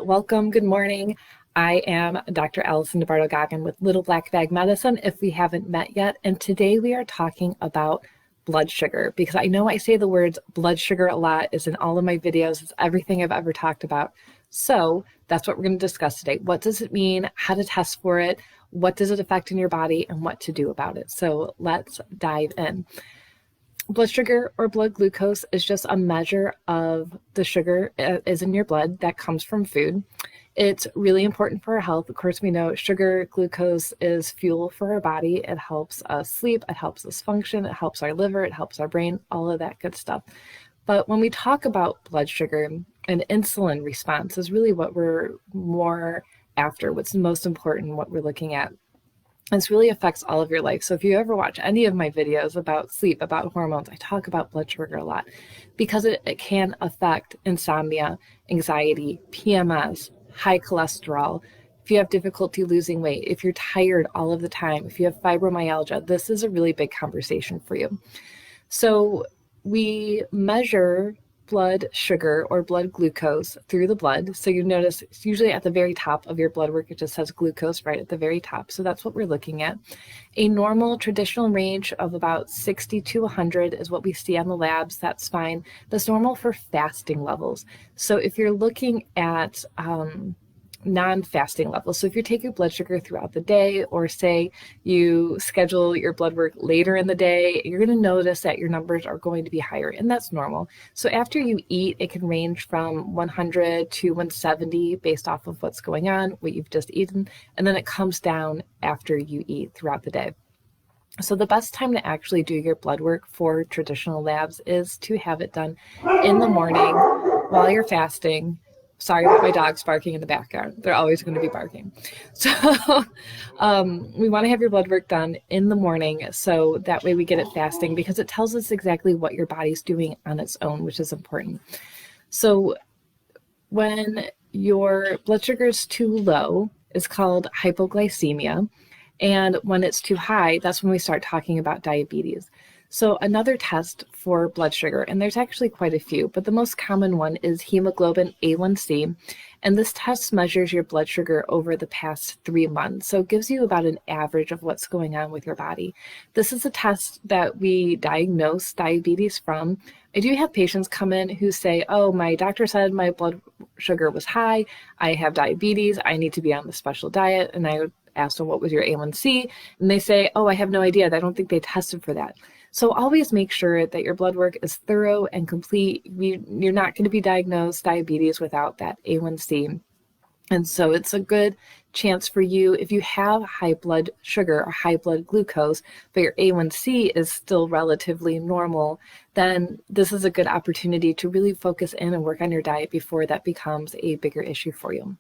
welcome. Good morning. I am Dr. Alison DiBarto Goggin with Little Black Bag Medicine, if we haven't met yet. And today we are talking about blood sugar, because I know I say the words blood sugar a lot. It's in all of my videos. It's everything I've ever talked about. So that's what we're going to discuss today. What does it mean? How to test for it? What does it affect in your body? And what to do about it? So let's dive in. Blood sugar or blood glucose is just a measure of the sugar is in your blood that comes from food. It's really important for our health. Of course, we know sugar, glucose is fuel for our body. It helps us sleep, it helps us function, it helps our liver, it helps our brain, all of that good stuff. But when we talk about blood sugar, and insulin response is really what we're more after, what's most important, what we're looking at. This really affects all of your life. So if you ever watch any of my videos about sleep, about hormones, I talk about blood sugar a lot because it can affect insomnia, anxiety, PMS, high cholesterol. If you have difficulty losing weight, if you're tired all of the time, if you have fibromyalgia, this is a really big conversation for you. So we measure blood sugar or blood glucose through the blood. So you notice it's usually at the very top of your blood work, it just says glucose right at the very top. So that's what we're looking at. A normal traditional range of about 60 to 100 is what we see on the labs. That's fine. That's normal for fasting levels. So if you're looking at non-fasting levels. So if you take your blood sugar throughout the day, or say you schedule your blood work later in the day, you're going to notice that your numbers are going to be higher, and that's normal. So after you eat, it can range from 100 to 170 based off of what's going on, what you've just eaten, and then it comes down after you eat throughout the day. So the best time to actually do your blood work for traditional labs is to have it done in the morning while you're fasting. Sorry about my dogs barking in the background. They're always going to be barking. So we want to have your blood work done in the morning, so that way we get it fasting, because it tells us exactly what your body's doing on its own, which is important. So when your blood sugar is too low, it's called hypoglycemia. And when it's too high, that's when we start talking about diabetes. So another test for blood sugar, and there's actually quite a few, but the most common one is hemoglobin A1C. And this test measures your blood sugar over the past 3 months. So it gives you about an average of what's going on with your body. This is a test that we diagnose diabetes from. I do have patients come in who say, oh, my doctor said my blood sugar was high. I have diabetes. I need to be on the special diet. And I asked them, what was your A1C? And they say, oh, I have no idea. I don't think they tested for that. So always make sure that your blood work is thorough and complete. You're not going to be diagnosed diabetes without that A1C. And so it's a good chance for you, if you have high blood sugar or high blood glucose, but your A1C is still relatively normal, then this is a good opportunity to really focus in and work on your diet before that becomes a bigger issue for you.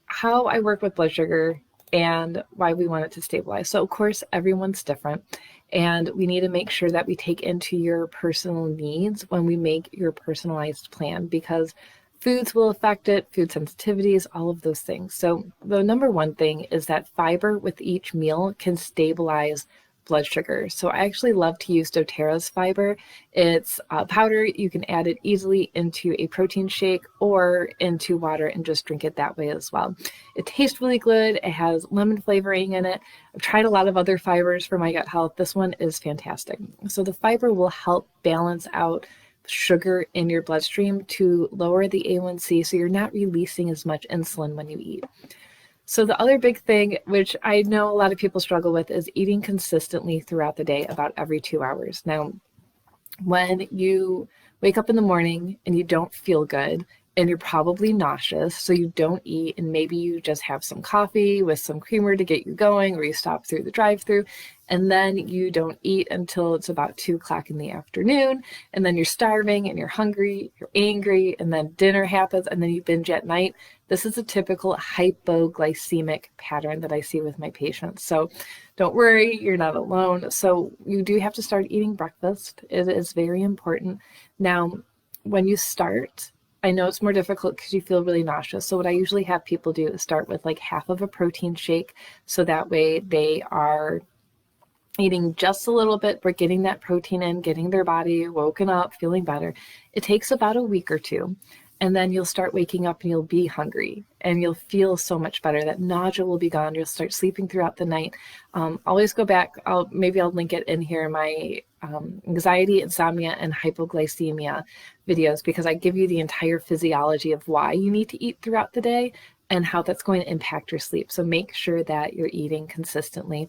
How I work with blood sugar and why we want it to stabilize. So of course, everyone's different, and we need to make sure that we take into your personal needs when we make your personalized plan, because foods will affect it, food sensitivities, all of those things. So the number one thing is that fiber with each meal can stabilize blood sugar. So I actually love to use doTERRA's fiber. It's powder. You can add it easily into a protein shake or into water and just drink it that way as well. It tastes really good. It has lemon flavoring in it. I've tried a lot of other fibers for my gut health. This one is fantastic. So the fiber will help balance out sugar in your bloodstream to lower the A1C, so you're not releasing as much insulin when you eat. So the other big thing, which I know a lot of people struggle with, is eating consistently throughout the day, about every 2 hours. Now, when you wake up in the morning and you don't feel good, and you're probably nauseous, so you don't eat, and maybe you just have some coffee with some creamer to get you going, or you stop through the drive-thru, and then you don't eat until it's about 2 o'clock in the afternoon, and then you're starving and you're hungry, you're angry, and then dinner happens, and then you binge at night. This is a typical hypoglycemic pattern that I see with my patients. So don't worry, you're not alone. So you do have to start eating breakfast. It is very important. Now, when you start, I know it's more difficult because you feel really nauseous. So what I usually have people do is start with like half of a protein shake. So that way they are eating just a little bit, but getting that protein in, getting their body woken up, feeling better. It takes about a week or two. and then you'll start waking up and you'll be hungry and you'll feel so much better. That nausea will be gone. You'll start sleeping throughout the night. Always go back. Maybe I'll link it in here, my anxiety, insomnia, and hypoglycemia videos, because I give you the entire physiology of why you need to eat throughout the day and how that's going to impact your sleep. So make sure that you're eating consistently.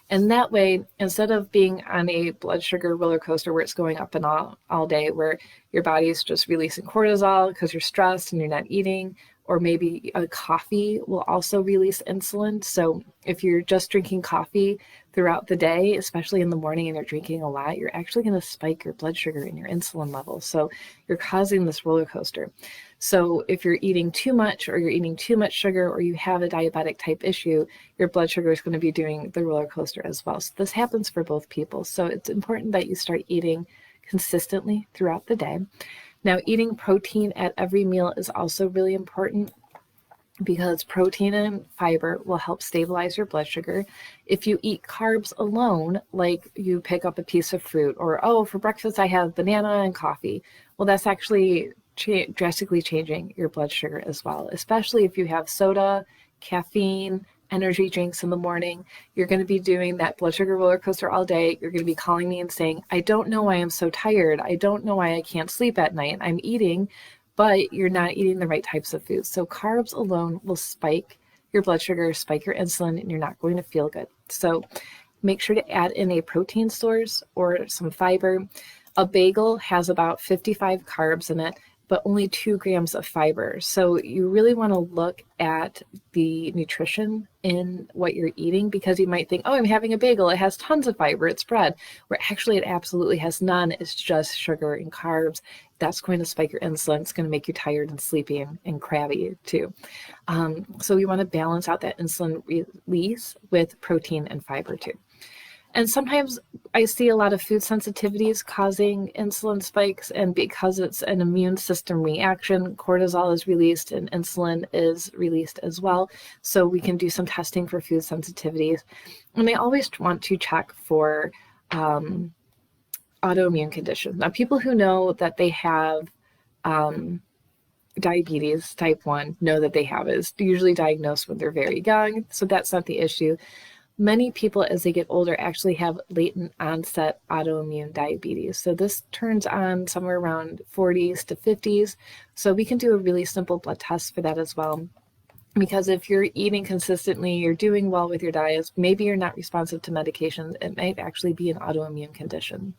And that way, instead of being on a blood sugar roller coaster where it's going up and all day, where your body's just releasing cortisol because you're stressed and you're not eating, or maybe a coffee will also release insulin. So if you're just drinking coffee throughout the day, especially in the morning, and you're drinking a lot, you're actually going to spike your blood sugar and your insulin levels. So you're causing this roller coaster. So if you're eating too much, or you're eating too much sugar, or you have a diabetic type issue, your blood sugar is going to be doing the roller coaster as well. So this happens for both people. So it's important that you start eating consistently throughout the day. Now, eating protein at every meal is also really important, because protein and fiber will help stabilize your blood sugar. If you eat carbs alone, like you pick up a piece of fruit, or, oh, for breakfast I have banana and coffee, well, that's actually drastically changing your blood sugar as well, especially if you have soda, caffeine, energy drinks in the morning. You're going to be doing that blood sugar roller coaster all day. You're going to be calling me and saying, I don't know why I'm so tired. I don't know why I can't sleep at night. I'm eating, but you're not eating the right types of foods. So carbs alone will spike your blood sugar, spike your insulin, and you're not going to feel good. So make sure to add in a protein source or some fiber. A bagel has about 55 carbs in it, but only 2 grams of fiber. So you really want to look at the nutrition in what you're eating, because you might think, oh, I'm having a bagel, it has tons of fiber, it's bread, where actually it absolutely has none. It's just sugar and carbs. That's going to spike your insulin. It's going to make you tired and sleepy and crabby too. So we want to balance out that insulin release with protein and fiber too. And sometimes I see a lot of food sensitivities causing insulin spikes, and because it's an immune system reaction, cortisol is released and insulin is released as well. So we can do some testing for food sensitivities. And I always want to check for autoimmune conditions. Now, people who know that they have diabetes type 1 know that they have it. It's usually diagnosed when they're very young, so that's not the issue. Many people, as they get older, actually have latent onset autoimmune diabetes. So this turns on somewhere around 40s to 50s. So we can do a really simple blood test for that as well. Because if you're eating consistently, you're doing well with your diets, maybe you're not responsive to medications, it might actually be an autoimmune condition.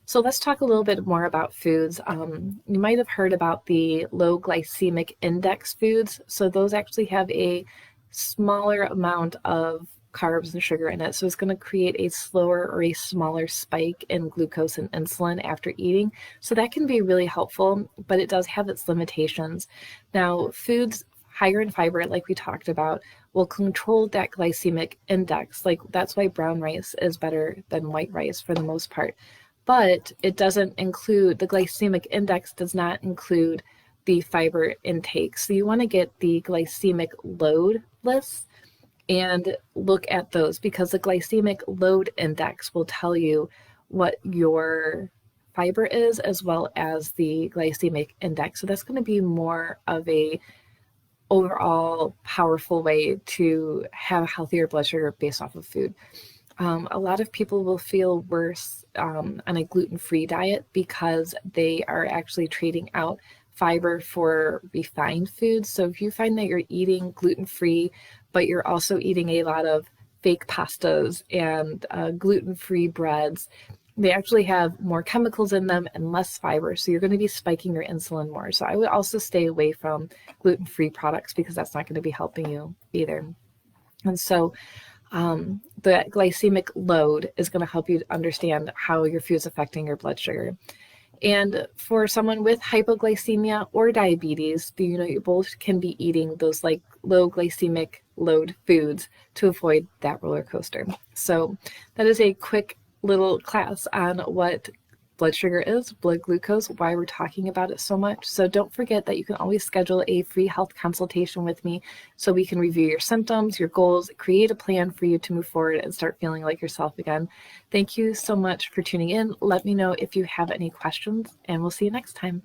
So let's talk a little bit more about foods. You might have heard about the low glycemic index foods. So those actually have a smaller amount of carbs and sugar in it. So it's going to create a slower or a smaller spike in glucose and insulin after eating. So that can be really helpful, but it does have its limitations. Now, foods higher in fiber, like we talked about, will control that glycemic index. Like that's why brown rice is better than white rice for the most part. But it doesn't include, the glycemic index does not include the fiber intake. So you want to get the glycemic load lists and look at those, because the glycemic load index will tell you what your fiber is as well as the glycemic index. So that's going to be more of a overall powerful way to have a healthier blood sugar based off of food. A lot of people will feel worse on a gluten-free diet because they are actually trading out fiber for refined foods. So if you find that you're eating gluten-free, but you're also eating a lot of fake pastas and gluten-free breads, they actually have more chemicals in them and less fiber. So you're going to be spiking your insulin more. So I would also stay away from gluten-free products, because that's not going to be helping you either. And so the glycemic load is going to help you understand how your food is affecting your blood sugar. And for someone with hypoglycemia or diabetes, you both can be eating those like low glycemic load foods to avoid that roller coaster. So that is a quick little class on what blood sugar is, blood glucose, why we're talking about it so much. So don't forget that you can always schedule a free health consultation with me so we can review your symptoms, your goals, create a plan for you to move forward and start feeling like yourself again. Thank you so much for tuning in. Let me know if you have any questions, and we'll see you next time.